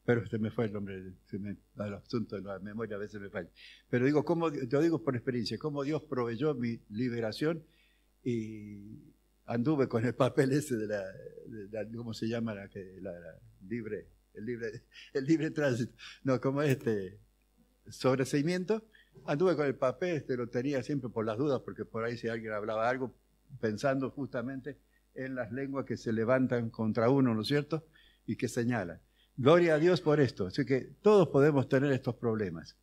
pero se me fue el nombre, el asunto de la memoria a veces me falla. Pero digo, yo digo por experiencia, cómo Dios proveyó mi liberación y anduve con el papel ese ¿cómo se llama? Libre, el libre tránsito. No, como sobreseimiento. Anduve con el papel, lo tenía siempre por las dudas, porque por ahí si alguien hablaba algo, pensando justamente en las lenguas que se levantan contra uno, ¿no es cierto? Y que señalan. Gloria a Dios por esto. Así que todos podemos tener estos problemas.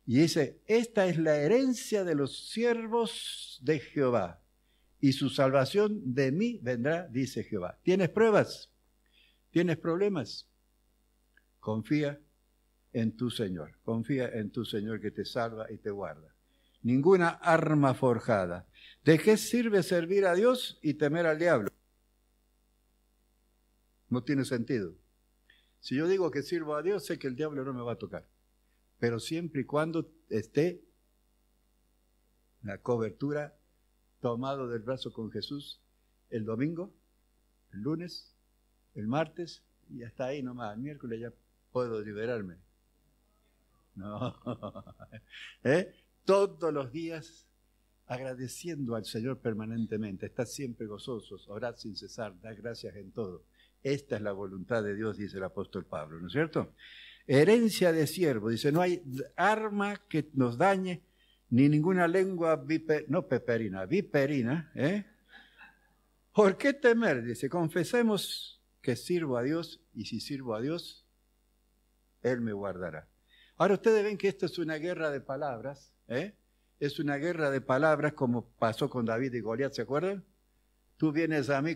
Y dice, esta es la herencia de los siervos de Jehová, y su salvación de mí vendrá, dice Jehová. ¿Tienes pruebas? ¿Tienes problemas? Confía en tu Señor. Confía en tu Señor que te salva y te guarda. Ninguna arma forjada. ¿De qué sirve servir a Dios y temer al diablo? No tiene sentido. Si yo digo que sirvo a Dios, sé que el diablo no me va a tocar. Pero siempre y cuando esté la cobertura tomado del brazo con Jesús el domingo, el lunes, el martes, y hasta ahí nomás. El miércoles ya puedo liberarme. No. Todos los días agradeciendo al Señor permanentemente. Estad siempre gozosos, orad sin cesar, dad gracias en todo. Esta es la voluntad de Dios, dice el apóstol Pablo, ¿no es cierto? Herencia de siervo, dice, no hay arma que nos dañe, ni ninguna lengua viperina. ¿Por qué temer? Dice, confesemos que sirvo a Dios, y si sirvo a Dios, Él me guardará. Ahora ustedes ven que esto es una guerra de palabras, es una guerra de palabras como pasó con David y Goliat, ¿se acuerdan? Tú vienes a mí,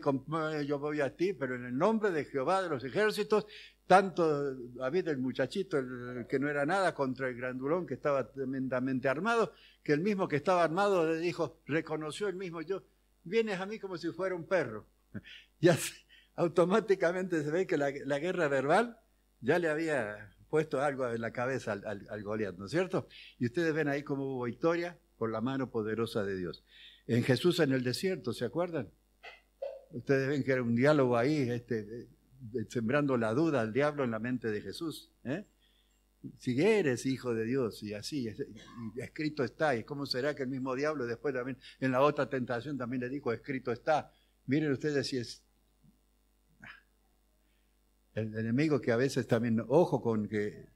yo voy a ti, pero en el nombre de Jehová de los ejércitos, tanto David, el muchachito, el que no era nada, contra el grandulón que estaba tremendamente armado, que el mismo que estaba armado le dijo, reconoció el mismo yo, vienes a mí como si fuera un perro. Ya automáticamente se ve que la guerra verbal ya le había puesto algo en la cabeza al Goliat, ¿no es cierto? Y ustedes ven ahí cómo hubo victoria por la mano poderosa de Dios. En Jesús en el desierto, ¿se acuerdan? Ustedes ven que era un diálogo ahí, sembrando la duda al diablo en la mente de Jesús. Si eres hijo de Dios, y así, y escrito está, y cómo será que el mismo diablo después también en la otra tentación también le dijo, escrito está. Miren ustedes si es el enemigo que a veces también, ojo con que,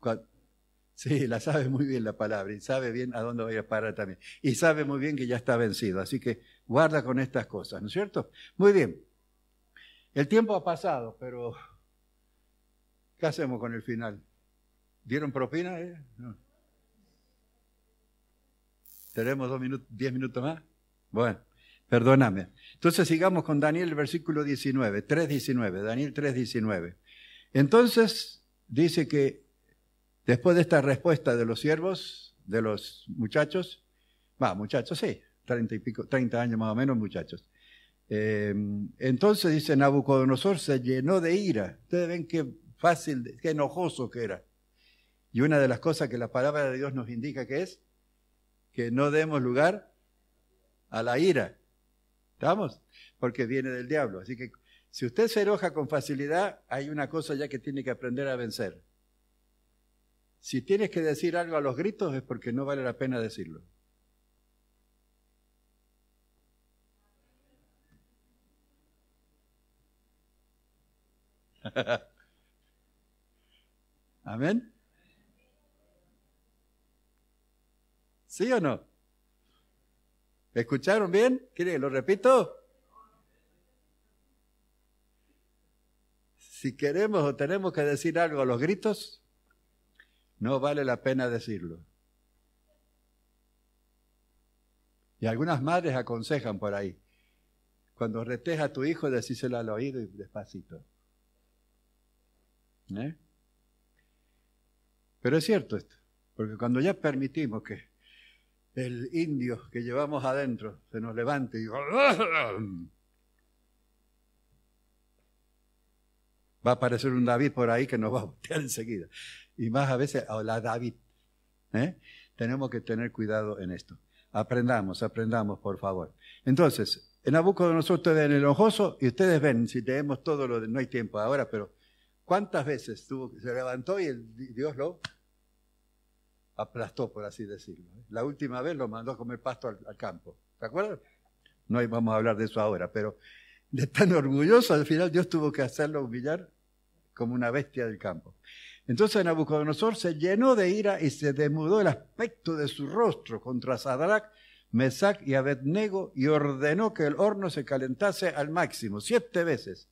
sí, la sabe muy bien la palabra, y sabe bien a dónde va a parar también, y sabe muy bien que ya está vencido, así que guarda con estas cosas, ¿no es cierto? Muy bien, el tiempo ha pasado, pero ¿qué hacemos con el final? ¿Dieron propina? No. ¿Tenemos 10 minutos más? Bueno, perdóname. Entonces sigamos con Daniel, el versículo 19, 3:19, Daniel 3:19. Entonces dice que después de esta respuesta de los siervos, de los muchachos, muchachos, sí, 30 años más o menos, muchachos. Entonces dice, Nabucodonosor se llenó de ira. Ustedes ven qué fácil, qué enojoso que era. Y una de las cosas que la palabra de Dios nos indica que es que no demos lugar a la ira. ¿Estamos? Porque viene del diablo. Así que si usted se enoja con facilidad, hay una cosa ya que tiene que aprender a vencer. Si tienes que decir algo a los gritos es porque no vale la pena decirlo. ¿Amén? ¿Sí o no? ¿Escucharon bien? ¿Quieren que lo repito? Si queremos o tenemos que decir algo a los gritos, no vale la pena decirlo. Y algunas madres aconsejan por ahí, cuando retes a tu hijo, decíselo al oído y despacito. Pero es cierto esto, porque cuando ya permitimos que el indio que llevamos adentro se nos levante y va a aparecer un David por ahí que nos va a voltear enseguida. Y más a veces, hola David. Tenemos que tener cuidado en esto. Aprendamos, por favor. Entonces, en Nabucodonosor ustedes ven el enojoso y ustedes ven, si leemos todo lo de, no hay tiempo ahora, pero ¿cuántas veces se levantó y Dios lo aplastó, por así decirlo? La última vez lo mandó a comer pasto al campo. ¿Se acuerdan? No vamos a hablar de eso ahora, pero de tan orgulloso, al final Dios tuvo que hacerlo humillar como una bestia del campo. Entonces Nabucodonosor se llenó de ira y se desmudó el aspecto de su rostro contra Sadrach, Mesach y Abednego y ordenó que el horno se calentase al máximo, 7 veces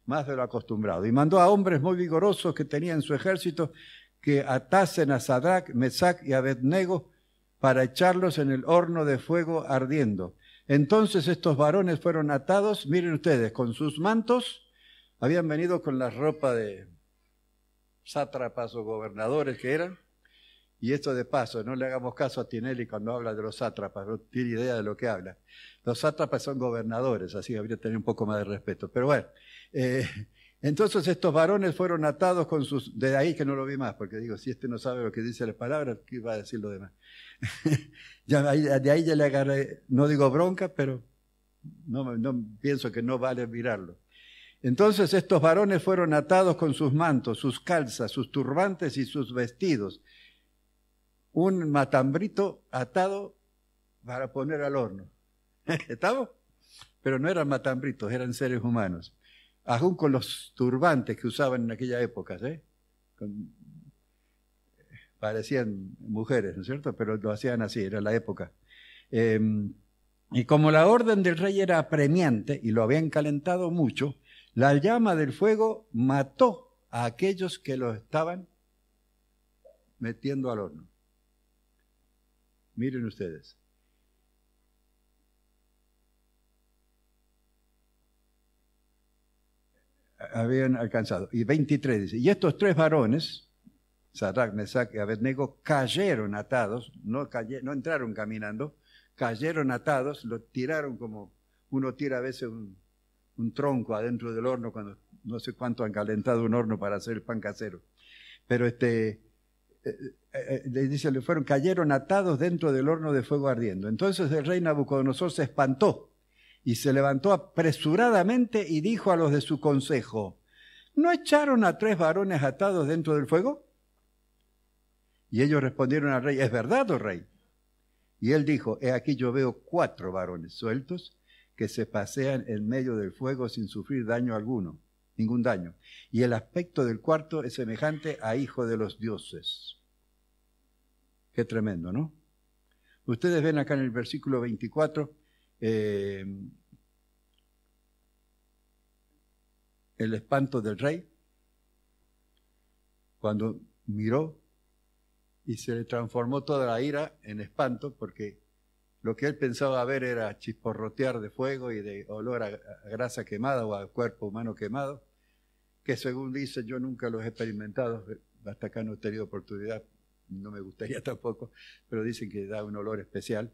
más de lo acostumbrado. Y mandó a hombres muy vigorosos que tenía en su ejército que atasen a Sadrach, Mesach y Abednego para echarlos en el horno de fuego ardiendo. Entonces estos varones fueron atados, miren ustedes, con sus mantos, habían venido con la ropa de sátrapas o gobernadores que eran, y esto de paso, no le hagamos caso a Tinelli cuando habla de los sátrapas, no tiene idea de lo que habla. Los sátrapas son gobernadores, así que habría que tener un poco más de respeto. Pero bueno, entonces estos varones fueron atados con sus... De ahí que no lo vi más, porque digo, si este no sabe lo que dice las palabras, ¿qué va a decir lo demás? De ahí ya le agarré, no digo bronca, pero no pienso que no vale mirarlo. Entonces estos varones fueron atados con sus mantos, sus calzas, sus turbantes y sus vestidos. Un matambrito atado para poner al horno. ¿Estamos? Pero no eran matambritos, eran seres humanos. Aún con los turbantes que usaban en aquella época, parecían mujeres, ¿no es cierto? Pero lo hacían así, era la época. Y como la orden del rey era apremiante y lo habían calentado mucho, la llama del fuego mató a aquellos que lo estaban metiendo al horno. Miren ustedes. Habían alcanzado. Y 23 dice, y estos 3 varones, Sadrach, Mesach y Abednego, cayeron atados, no entraron caminando, cayeron atados, lo tiraron como uno tira a veces un tronco adentro del horno cuando no sé cuánto han calentado un horno para hacer el pan casero. Pero le dice, cayeron atados dentro del horno de fuego ardiendo. Entonces el rey Nabucodonosor se espantó y se levantó apresuradamente y dijo a los de su consejo, ¿no echaron a 3 varones atados dentro del fuego? Y ellos respondieron al rey, ¿es verdad, oh rey? Y él dijo, he aquí yo veo 4 varones sueltos que se pasean en medio del fuego sin sufrir daño alguno, ningún daño. Y el aspecto del cuarto es semejante a hijo de los dioses. Qué tremendo, ¿no? Ustedes ven acá en el versículo 24, el espanto del rey, cuando miró y se le transformó toda la ira en espanto, porque lo que él pensaba ver era chisporrotear de fuego y de olor a grasa quemada o a cuerpo humano quemado, que según dice, yo nunca los he experimentado, hasta acá no he tenido oportunidad, no me gustaría tampoco, pero dicen que da un olor especial.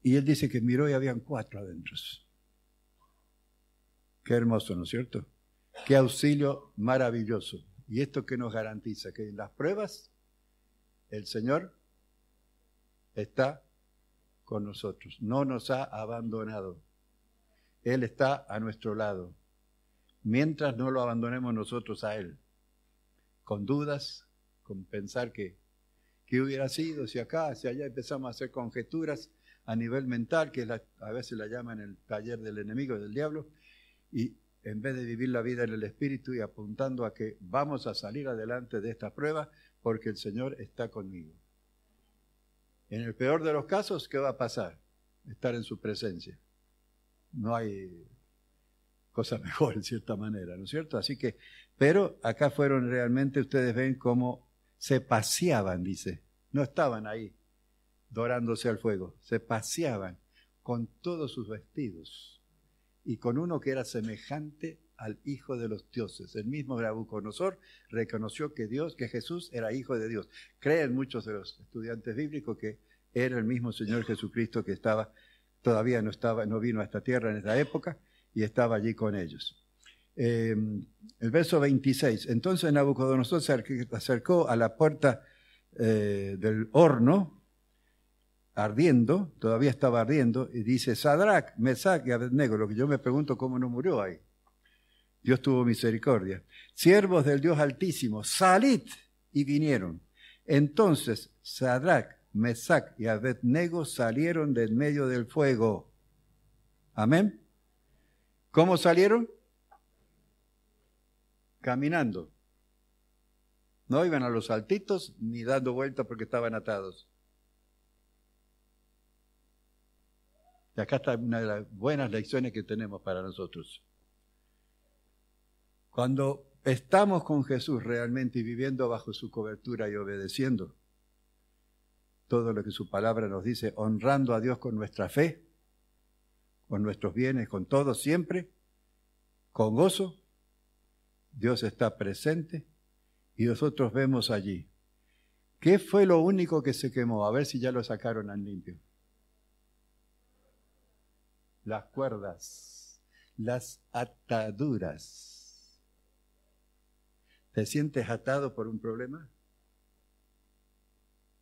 Y él dice que miró y habían 4 adentro. Qué hermoso, ¿no es cierto? Qué auxilio maravilloso. ¿Y esto qué nos garantiza? Que en las pruebas el Señor está con nosotros, no nos ha abandonado. Él está a nuestro lado, mientras no lo abandonemos nosotros a Él, con dudas, con pensar que hubiera sido, si acá, si allá, empezamos a hacer conjeturas a nivel mental, que a veces la llaman el taller del enemigo, del diablo, y en vez de vivir la vida en el Espíritu y apuntando a que vamos a salir adelante de esta prueba, porque el Señor está conmigo. En el peor de los casos, ¿qué va a pasar? Estar en su presencia. No hay cosa mejor, en cierta manera, ¿no es cierto? Así que, pero acá fueron realmente, ustedes ven cómo se paseaban, dice. No estaban ahí dorándose al fuego, se paseaban con todos sus vestidos y con uno que era semejante al hijo de los dioses. El mismo Nabucodonosor reconoció que Jesús era hijo de Dios. Creen muchos de los estudiantes bíblicos que era el mismo Señor Jesucristo que todavía no vino a esta tierra en esta época y estaba allí con ellos. El verso 26. Entonces Nabucodonosor se acercó a la puerta del horno ardiendo, todavía estaba ardiendo, y dice, Sadrach, Mesach y Abednego, lo que yo me pregunto, ¿cómo no murió ahí? Dios tuvo misericordia. Siervos del Dios Altísimo, salid, y vinieron. Entonces Sadrach, Mesac y Abednego salieron de en medio del fuego. Amén. ¿Cómo salieron? Caminando. No iban a los saltitos ni dando vueltas porque estaban atados. Y acá está una de las buenas lecciones que tenemos para nosotros. Cuando estamos con Jesús realmente y viviendo bajo su cobertura y obedeciendo todo lo que su palabra nos dice, honrando a Dios con nuestra fe, con nuestros bienes, con todo siempre, con gozo, Dios está presente y nosotros vemos allí. ¿Qué fue lo único que se quemó? A ver si ya lo sacaron al limpio. Las cuerdas, las ataduras. ¿Te sientes atado por un problema?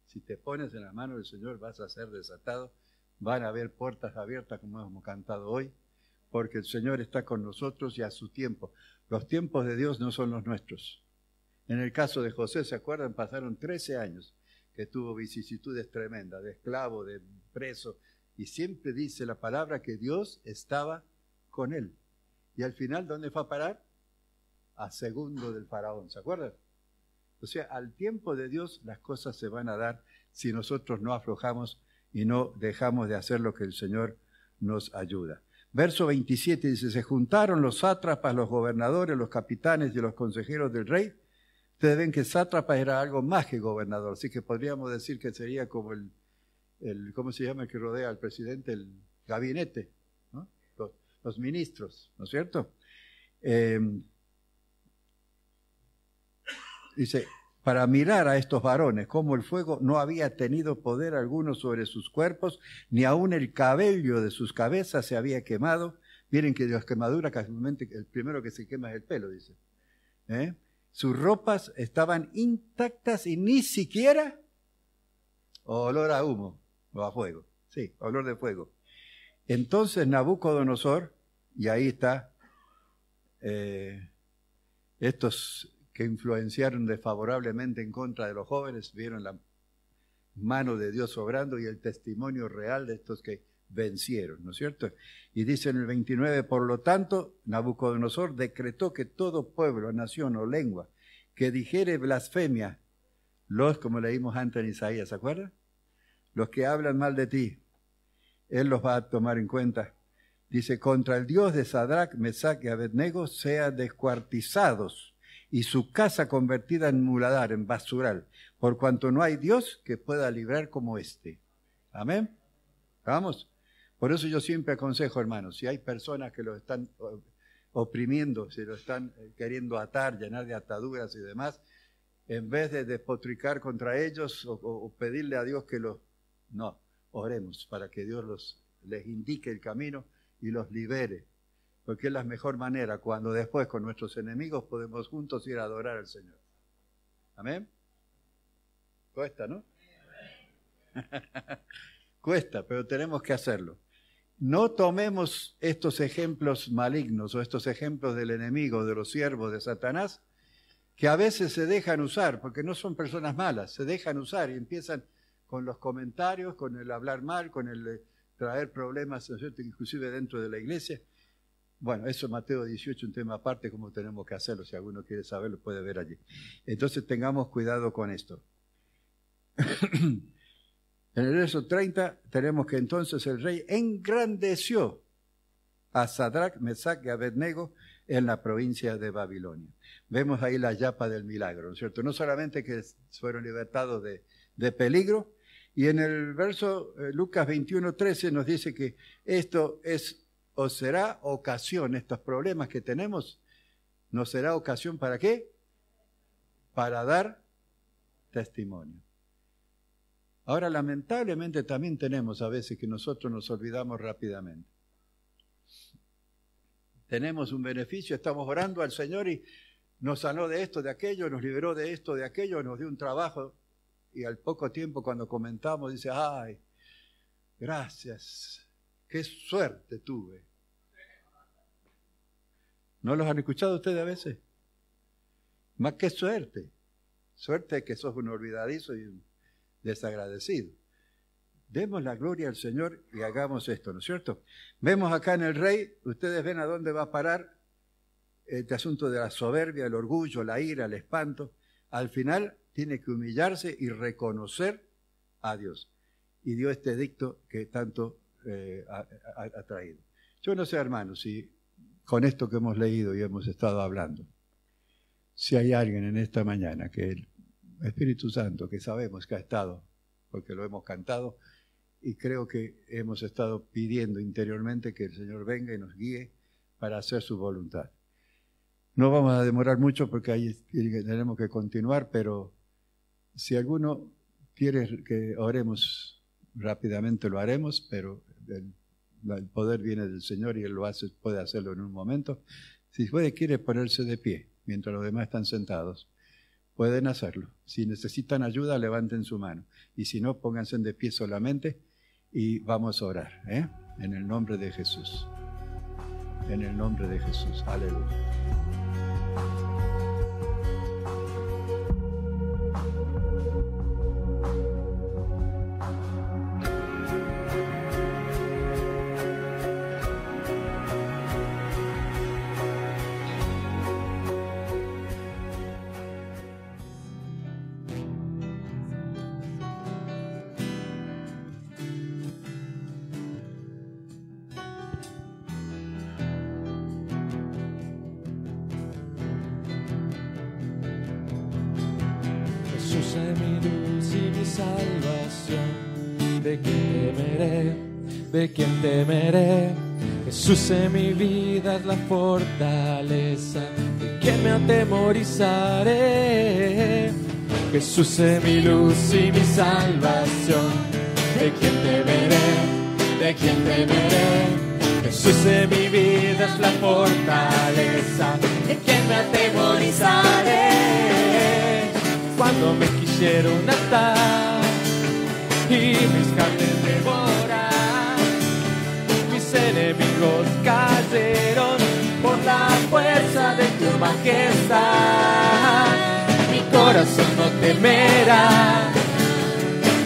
Si te pones en la mano del Señor vas a ser desatado. Van a haber puertas abiertas como hemos cantado hoy, porque el Señor está con nosotros y a su tiempo. Los tiempos de Dios no son los nuestros. En el caso de José, ¿se acuerdan? Pasaron 13 años que tuvo vicisitudes tremendas, de esclavo, de preso, y siempre dice la palabra que Dios estaba con él. Y al final, ¿dónde fue a parar? A segundo del faraón, ¿se acuerdan? O sea, al tiempo de Dios las cosas se van a dar si nosotros no aflojamos y no dejamos de hacer lo que el Señor nos ayuda. Verso 27 dice, se juntaron los sátrapas, los gobernadores, los capitanes y los consejeros del rey. Ustedes ven que sátrapa era algo más que gobernador, así que podríamos decir que sería como el ¿cómo se llama el que rodea al presidente? El gabinete, ¿no? Los ministros, ¿no es cierto? Dice, para mirar a estos varones, como el fuego no había tenido poder alguno sobre sus cuerpos, ni aun el cabello de sus cabezas se había quemado. Miren que de las quemaduras, casualmente el primero que se quema es el pelo, dice. Sus ropas estaban intactas y ni siquiera olor a humo o a fuego. Sí, olor de fuego. Entonces Nabucodonosor, y ahí está, estos que influenciaron desfavorablemente en contra de los jóvenes, vieron la mano de Dios obrando y el testimonio real de estos que vencieron, ¿no es cierto? Y dice en el 29, por lo tanto, Nabucodonosor decretó que todo pueblo, nación o lengua que dijere blasfemia, como leímos antes en Isaías, ¿se acuerdan? Los que hablan mal de ti, él los va a tomar en cuenta. Dice, contra el Dios de Sadrach, Mesac y Abednego sean descuartizados y su casa convertida en muladar, en basural, por cuanto no hay Dios que pueda librar como este. Amén. Vamos. Por eso yo siempre aconsejo, hermanos, si hay personas que los están oprimiendo, si lo están queriendo atar, llenar de ataduras y demás, en vez de despotricar contra ellos o pedirle a Dios que no, oremos para que Dios les indique el camino y los libere, porque es la mejor manera cuando después con nuestros enemigos podemos juntos ir a adorar al Señor. Amén. Cuesta, ¿no? Cuesta, pero tenemos que hacerlo. No tomemos estos ejemplos malignos o estos ejemplos del enemigo, de los siervos de Satanás, que a veces se dejan usar, porque no son personas malas, se dejan usar y empiezan con los comentarios, con el hablar mal, con el traer problemas, ¿no es cierto?, inclusive dentro de la iglesia. Bueno, eso Mateo 18, un tema aparte, cómo tenemos que hacerlo. Si alguno quiere saberlo, puede ver allí. Entonces tengamos cuidado con esto. En el verso 30 tenemos que entonces el rey engrandeció a Sadrach, Mesac y Abednego en la provincia de Babilonia. Vemos ahí la yapa del milagro, ¿no es cierto? No solamente que fueron libertados de peligro, y en el verso Lucas 21:13 nos dice que esto es o será ocasión, estos problemas que tenemos, ¿nos será ocasión para qué? Para dar testimonio. Ahora, lamentablemente también tenemos a veces que nosotros nos olvidamos rápidamente. Tenemos un beneficio, estamos orando al Señor y nos sanó de esto, de aquello, nos liberó de esto, de aquello, nos dio un trabajo y al poco tiempo cuando comentamos dice, ay, gracias, qué suerte tuve. ¿No los han escuchado ustedes a veces? Más que suerte. Suerte es que sos un olvidadizo y un desagradecido. Demos la gloria al Señor y hagamos esto, ¿no es cierto? Vemos acá en el rey, ustedes ven a dónde va a parar este asunto de la soberbia, el orgullo, la ira, el espanto. Al final tiene que humillarse y reconocer a Dios. Y dio este edicto que tanto ha traído. Yo no sé, hermanos, si con esto que hemos leído y hemos estado hablando, si hay alguien en esta mañana que el Espíritu Santo, que sabemos que ha estado, porque lo hemos cantado, y creo que hemos estado pidiendo interiormente que el Señor venga y nos guíe para hacer su voluntad. No vamos a demorar mucho porque ahí tenemos que continuar, pero si alguno quiere que oremos rápidamente, lo haremos, pero el poder viene del Señor y Él lo hace, puede hacerlo en un momento. Si quiere ponerse de pie mientras los demás están sentados, pueden hacerlo. Si necesitan ayuda, levanten su mano. Y si no, pónganse de pie solamente y vamos a orar, en el nombre de Jesús. En el nombre de Jesús. Aleluya. Jesús es mi luz y mi salvación. ¿De quién temeré? ¿De quién temeré? Jesús en mi vida es la fortaleza. ¿De quién me atemorizaré? Jesús es mi luz y mi salvación. ¿De quién temeré? ¿De quién temeré? Jesús en mi vida es la fortaleza. ¿De quién me atemorizaré? Cuando me quisieron atar y mis carnes devorar, mis enemigos cayeron por la fuerza de tu majestad. Mi corazón no temerá,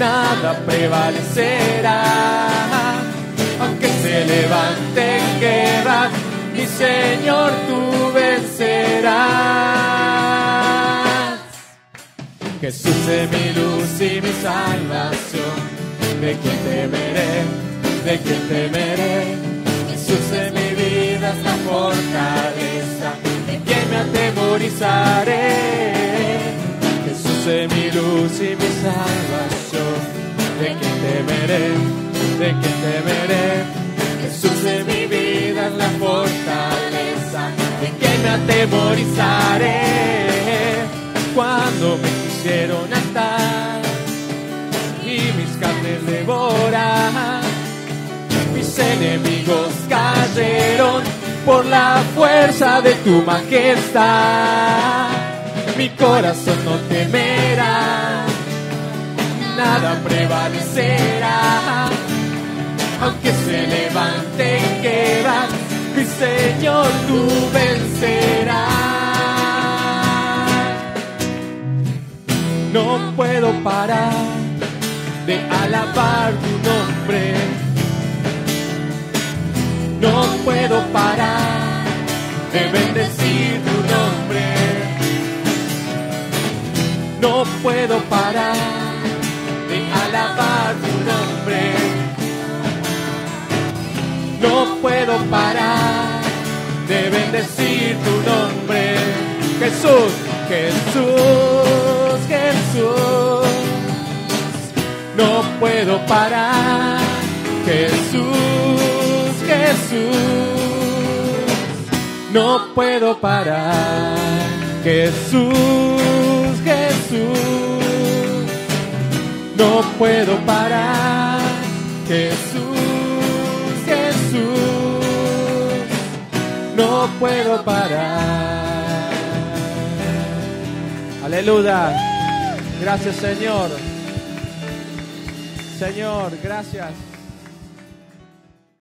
nada prevalecerá, aunque se levante guerra, mi Señor tú vencerás. Jesús es mi luz y mi salvación. ¿De quién temeré? ¿De quién temeré? Jesús en mi vida es la fortaleza. ¿De quién me atemorizaré? Jesús es mi luz y mi salvación. ¿De quién temeré? ¿De quién temeré? Jesús en mi vida es la fortaleza. ¿De quién me atemorizaré? Cuando me quisieron atar y mis carnes devorar, mis enemigos cayeron por la fuerza de tu majestad. Mi corazón no temerá, nada prevalecerá, aunque se levante guerra, mi Señor tú vencerás. No puedo parar de alabar tu nombre. No puedo parar de bendecir tu nombre. No puedo parar de alabar tu nombre. No puedo parar de bendecir tu nombre. Jesús, Jesús, Jesús. No puedo parar. Jesús, Jesús. No puedo parar. Jesús, Jesús. No puedo parar. Jesús, Jesús. No puedo parar. Aleluya. Gracias, Señor. Señor, gracias.